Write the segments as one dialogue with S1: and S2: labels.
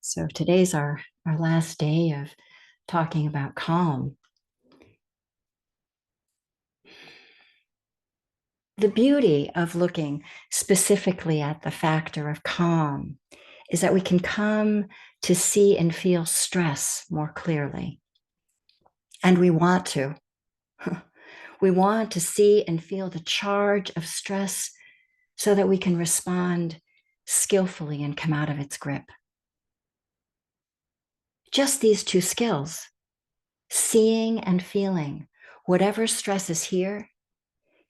S1: So today's our last day of talking about calm. The beauty of looking specifically at the factor of calm is that we can come to see and feel stress more clearly. And we want to. We want to see and feel the charge of stress so that we can respond skillfully and come out of its grip. Just these two skills, seeing and feeling whatever stress is here,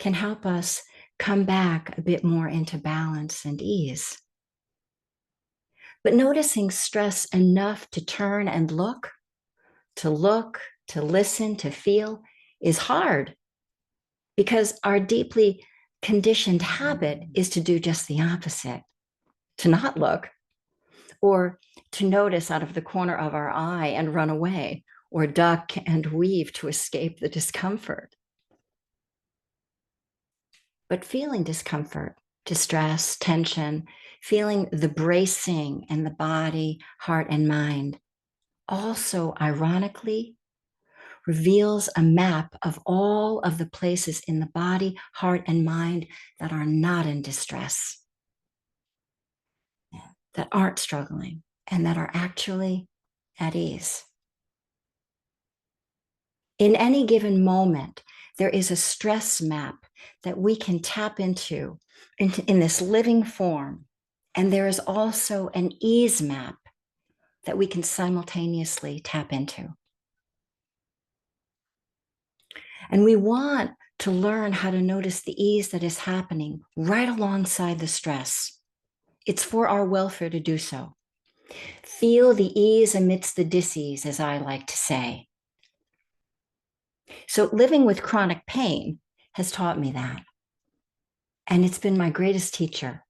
S1: can help us come back a bit more into balance and ease. But noticing stress enough to turn and look, to listen, to feel is hard because our deeply conditioned habit is to do just the opposite, to not look, or to notice out of the corner of our eye and run away, or duck and weave to escape the discomfort. But feeling discomfort, distress, tension, feeling the bracing in the body, heart, and mind also, ironically, reveals a map of all of the places in the body, heart, and mind that are not in distress, that aren't struggling, and that are actually at ease. In any given moment, there is a stress map that we can tap into in this living form. And there is also an ease map that we can simultaneously tap into. And we want to learn how to notice the ease that is happening right alongside the stress. It's for our welfare to do so. Feel the ease amidst the dis-ease, as I like to say. So living with chronic pain has taught me that. And it's been my greatest teacher.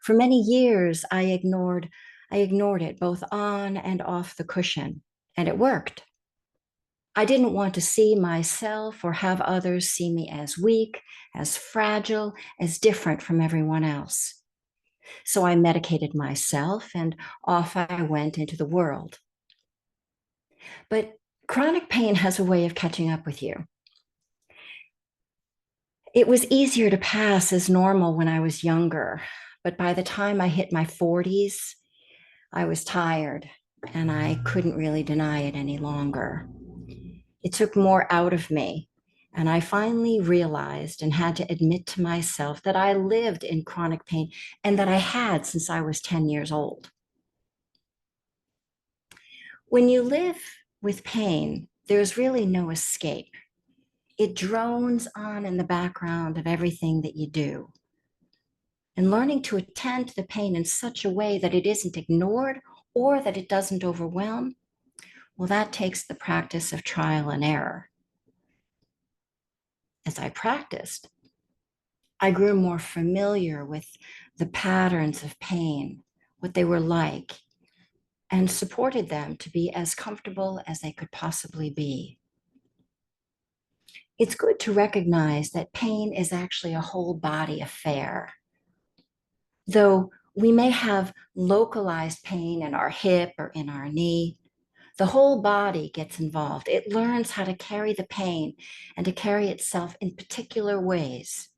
S1: For many years, I ignored it both on and off the cushion, and it worked. I didn't want to see myself or have others see me as weak, as fragile, as different from everyone else. So I medicated myself and off I went into the world. But chronic pain has a way of catching up with you. It was easier to pass as normal when I was younger, but by the time I hit my 40s, I was tired and I couldn't really deny it any longer. It took more out of me. And I finally realized and had to admit to myself that I lived in chronic pain and that I had since I was 10 years old. When you live with pain, there's really no escape. It drones on in the background of everything that you do. And learning to attend to the pain in such a way that it isn't ignored or that it doesn't overwhelm, well, that takes the practice of trial and error. As I practiced, I grew more familiar with the patterns of pain, what they were like, and supported them to be as comfortable as they could possibly be. It's good to recognize that pain is actually a whole body affair. Though we may have localized pain in our hip or in our knee, the whole body gets involved. It learns how to carry the pain and to carry itself in particular ways.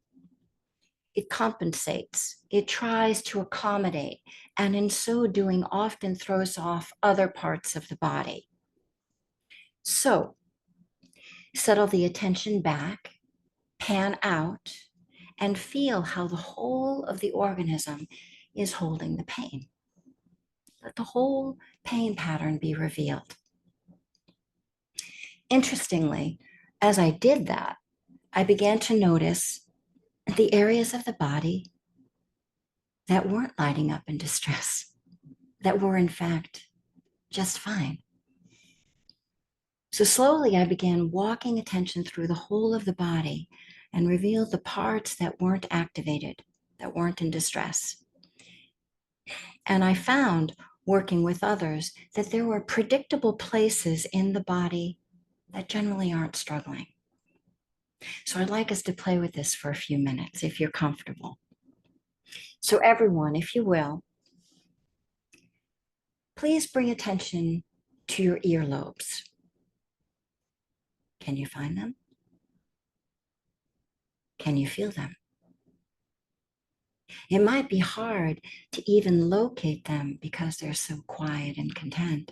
S1: It compensates, it tries to accommodate, and in so doing often throws off other parts of the body. So, settle the attention back, pan out, and feel how the whole of the organism is holding the pain. Let the whole pain pattern be revealed. Interestingly, as I did that, I began to notice the areas of the body that weren't lighting up in distress, that were in fact just fine. So slowly I began walking attention through the whole of the body and revealed the parts that weren't activated, that weren't in distress. And I found, working with others, that there were predictable places in the body that generally aren't struggling. So I'd like us to play with this for a few minutes, if you're comfortable. So everyone, if you will, Please bring attention to your earlobes. Can you find them? Can you feel them? It might be hard to even locate them because they're so quiet and content.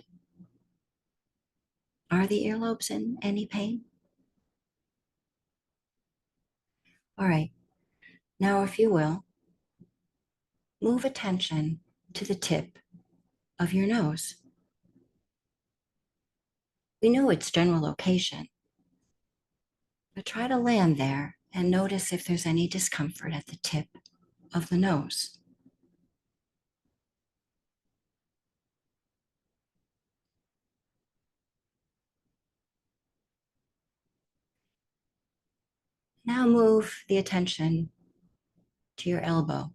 S1: Are the earlobes in any pain? All right. Now, if you will, move attention to the tip of your nose. We know its general location, but try to land there and notice if there's any discomfort at the tip of the nose. Now move the attention to your elbow.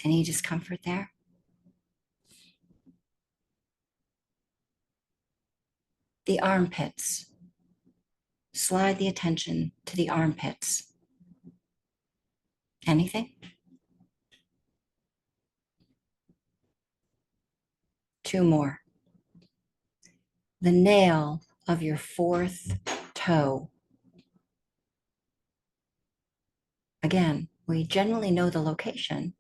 S1: Any discomfort there? The armpits. Slide the attention to the armpits. Anything? Two more. The nail of your fourth toe. Again, we generally know the location.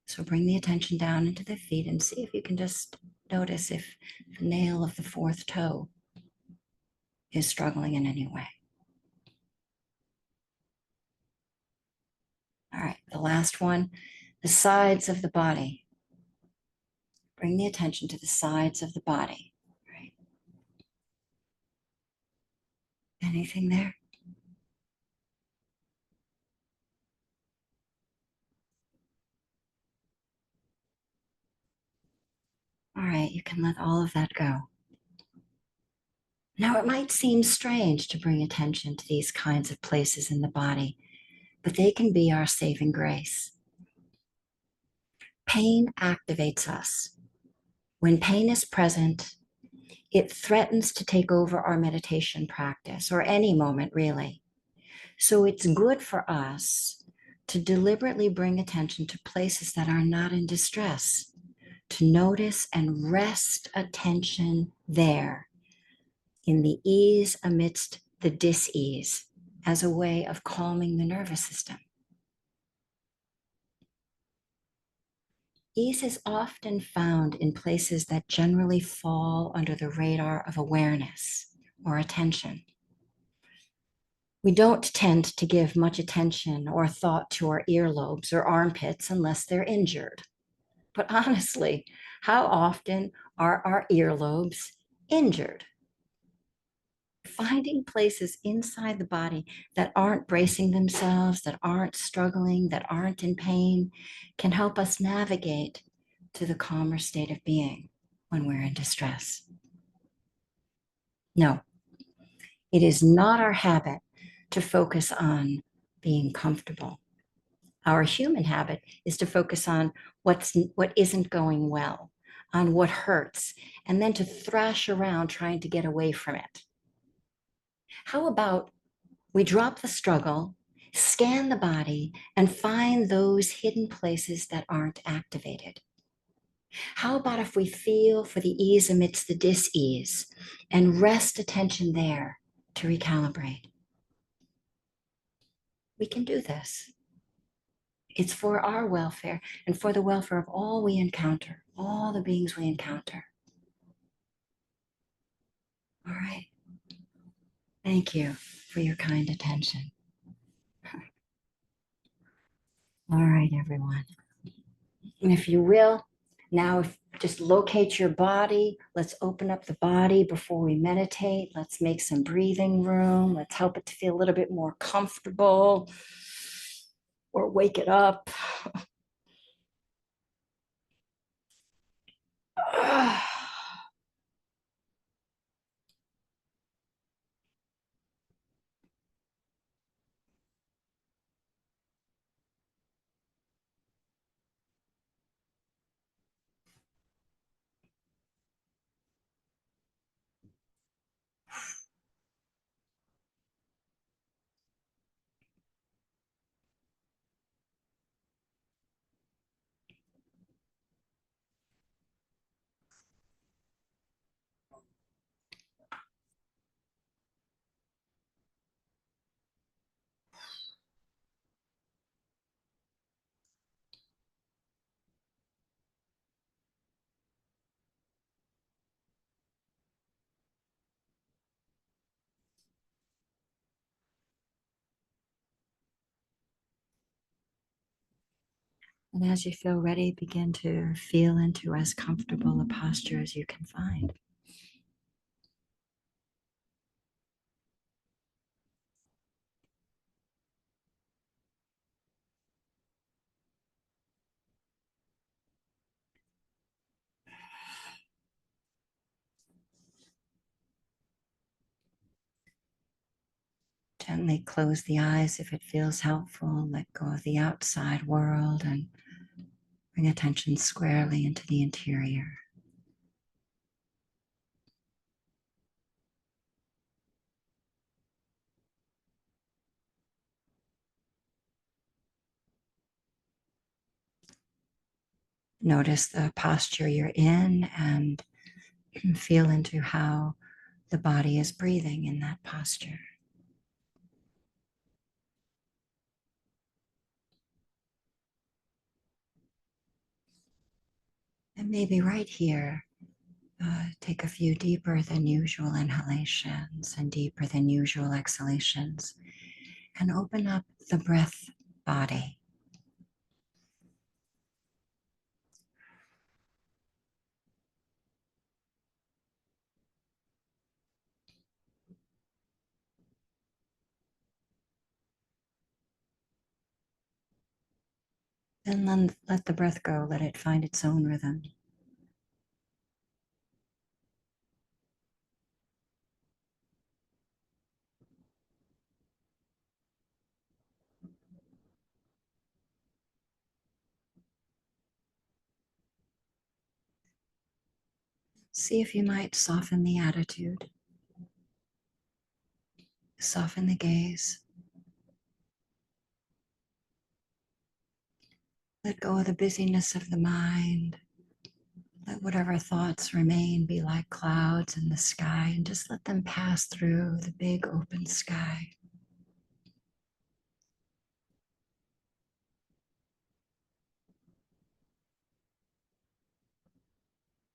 S1: So bring the attention down into the feet and see if you can just notice if the nail of the fourth toe is struggling in any way. All right, the last one, the sides of the body. Bring the attention to the sides of the body. Right? Anything there? All right, you can let all of that go. Now, it might seem strange to bring attention to these kinds of places in the body, but they can be our saving grace. Pain activates us. When pain is present, it threatens to take over our meditation practice or any moment, really. So it's good for us to deliberately bring attention to places that are not in distress, to notice and rest attention there in the ease amidst the dis-ease as a way of calming the nervous system. Ease is often found in places that generally fall under the radar of awareness or attention. We don't tend to give much attention or thought to our earlobes or armpits unless they're injured. But honestly, how often are our earlobes injured? Finding places inside the body that aren't bracing themselves, that aren't struggling, that aren't in pain, can help us navigate to the calmer state of being when we're in distress. No, it is not our habit to focus on being comfortable. Our human habit is to focus on what isn't going well, on what hurts, and then to thrash around trying to get away from it. How about we drop the struggle, scan the body, and find those hidden places that aren't activated? How about if we feel for the ease amidst the dis-ease and rest attention there to recalibrate? We can do this. It's for our welfare and for the welfare of all we encounter, all the beings we encounter. All right. Thank you for your kind attention. All right, everyone. And if you will, now just locate your body. Let's open up the body before we meditate. Let's make some breathing room. Let's help it to feel a little bit more comfortable or wake it up. And as you feel ready, begin to feel into as comfortable a posture as you can find. Gently close the eyes if it feels helpful. Let go of the outside world and bring attention squarely into the interior. Notice the posture you're in and feel into how the body is breathing in that posture. And maybe right here, take a few deeper than usual inhalations and deeper than usual exhalations and open up the breath body. Then let the breath go, let it find its own rhythm. See if you might soften the attitude, soften the gaze. Let go of the busyness of the mind. Let whatever thoughts remain be like clouds in the sky and just let them pass through the big open sky.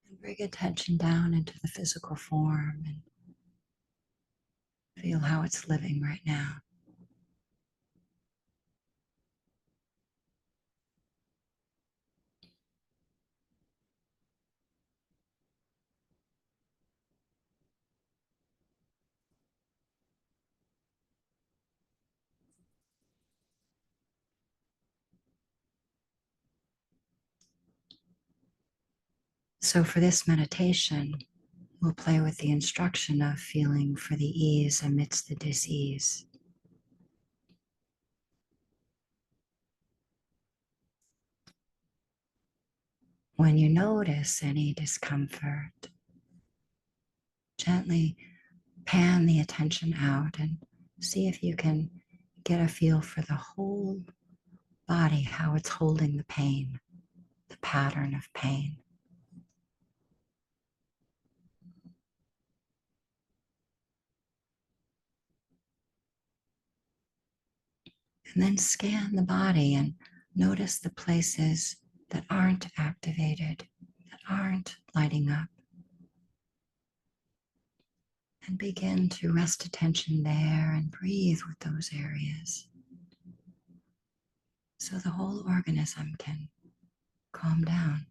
S1: And bring attention down into the physical form and feel how it's living right now. So for this meditation, we'll play with the instruction of feeling for the ease amidst the dis-ease. When you notice any discomfort, gently pan the attention out and see if you can get a feel for the whole body, how it's holding the pain, the pattern of pain. And then scan the body and notice the places that aren't activated, that aren't lighting up. And begin to rest attention there and breathe with those areas so the whole organism can calm down.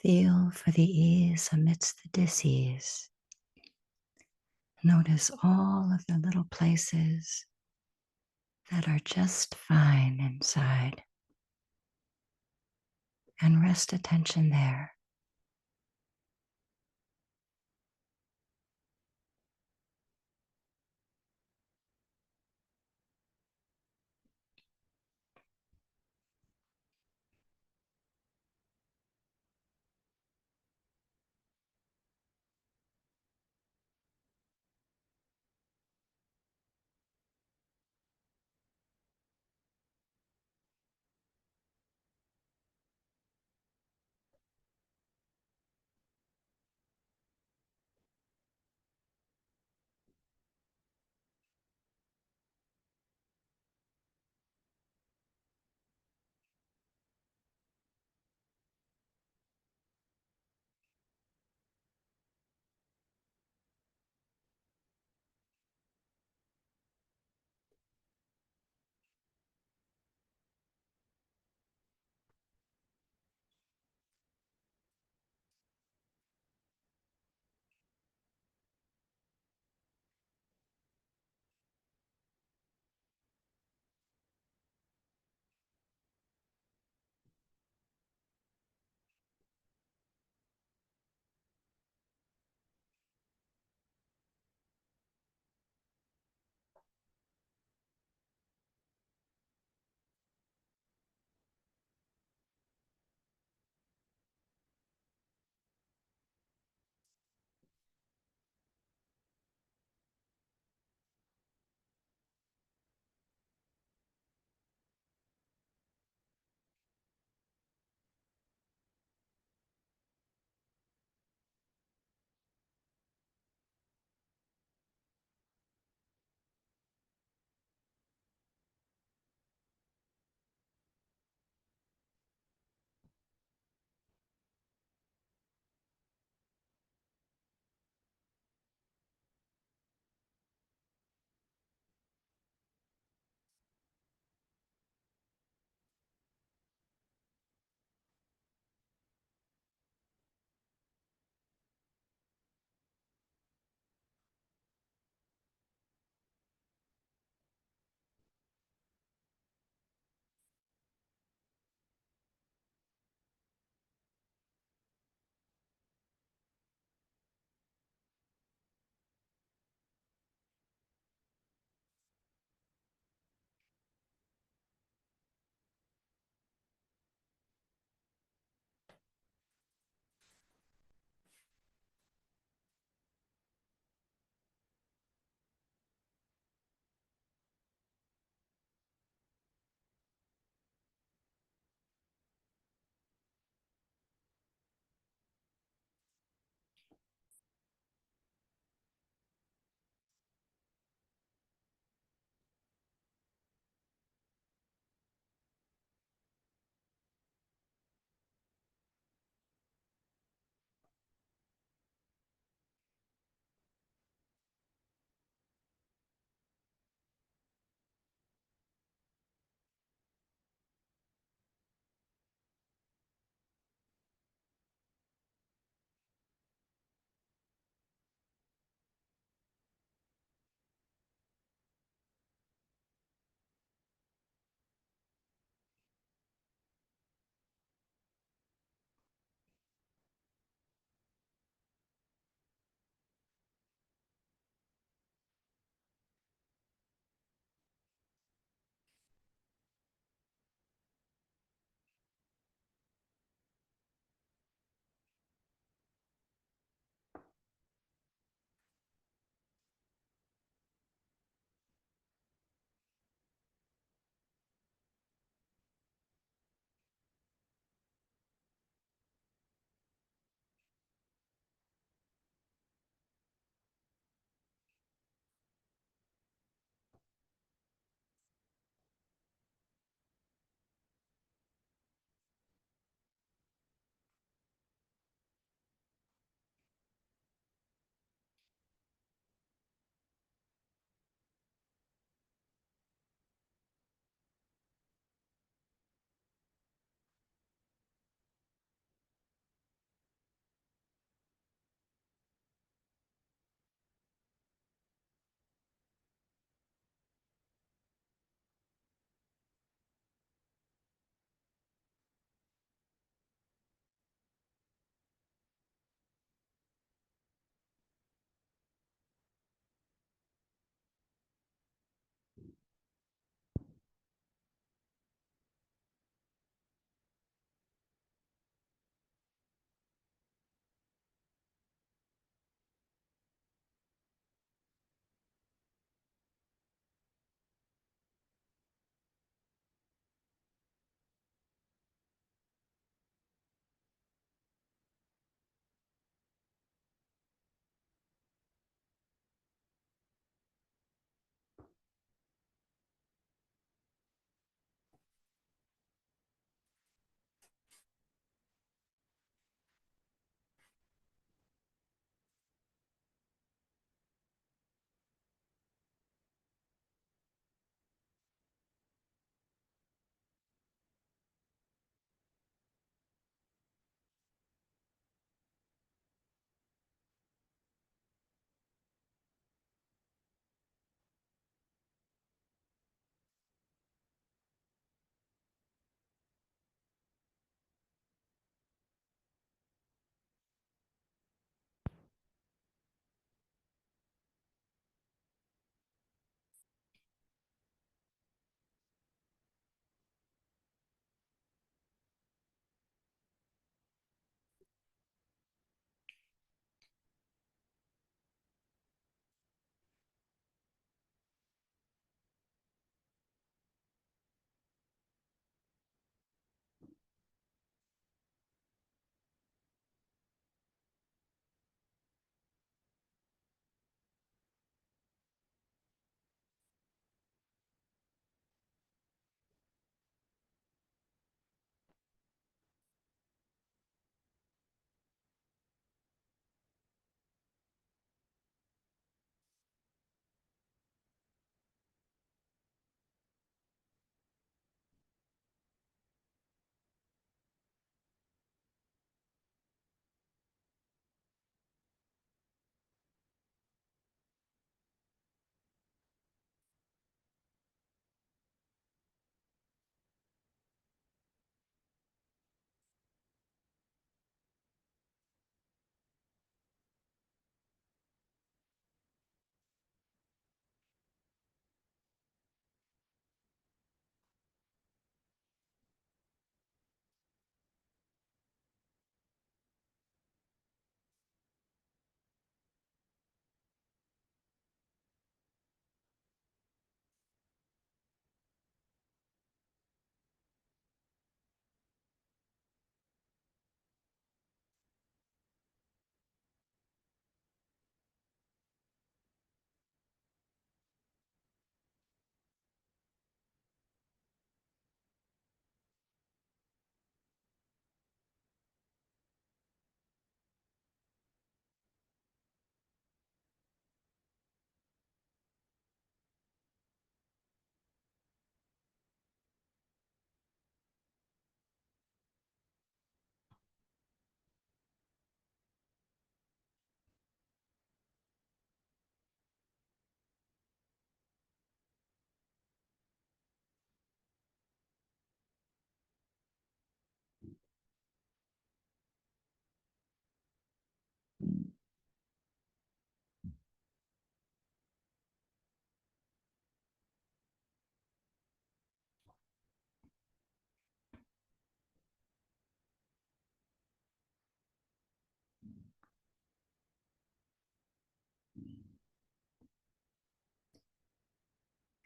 S1: Feel for the ease amidst the dis-ease. Notice all of the little places that are just fine inside and rest attention there.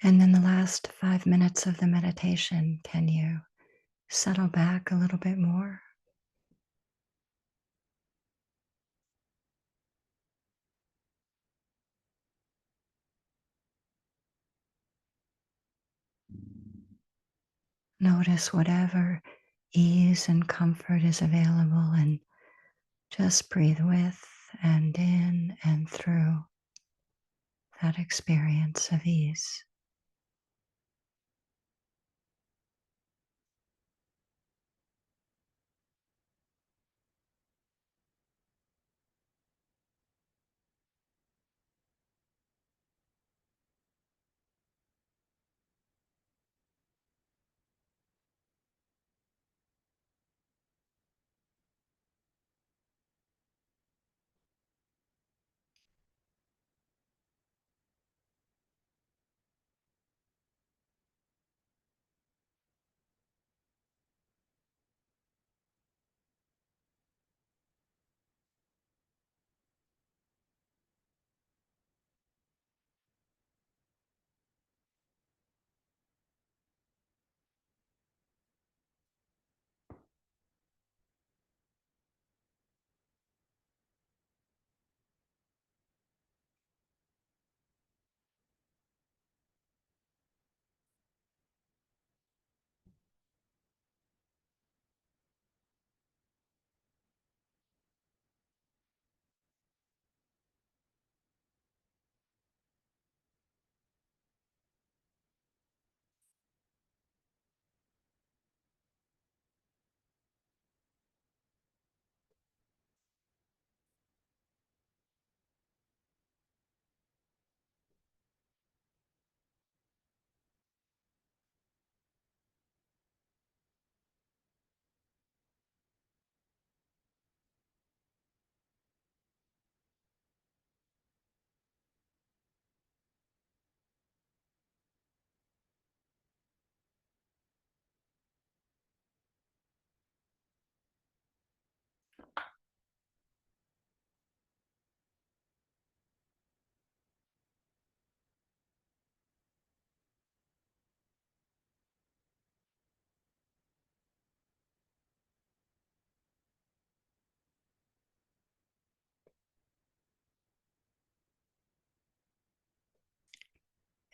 S2: And then the last 5 minutes of the meditation, can you settle back a little bit more? Notice whatever ease and comfort is available and just breathe with and in and through that experience of ease.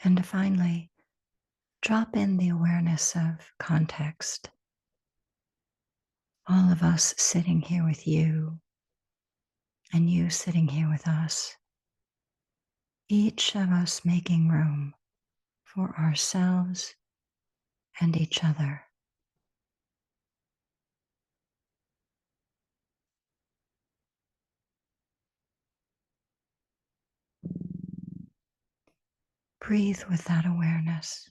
S2: And finally, drop in the awareness of context. All of us sitting here with you, and you sitting here with us. Each of us making room for ourselves and each other. Breathe with that awareness.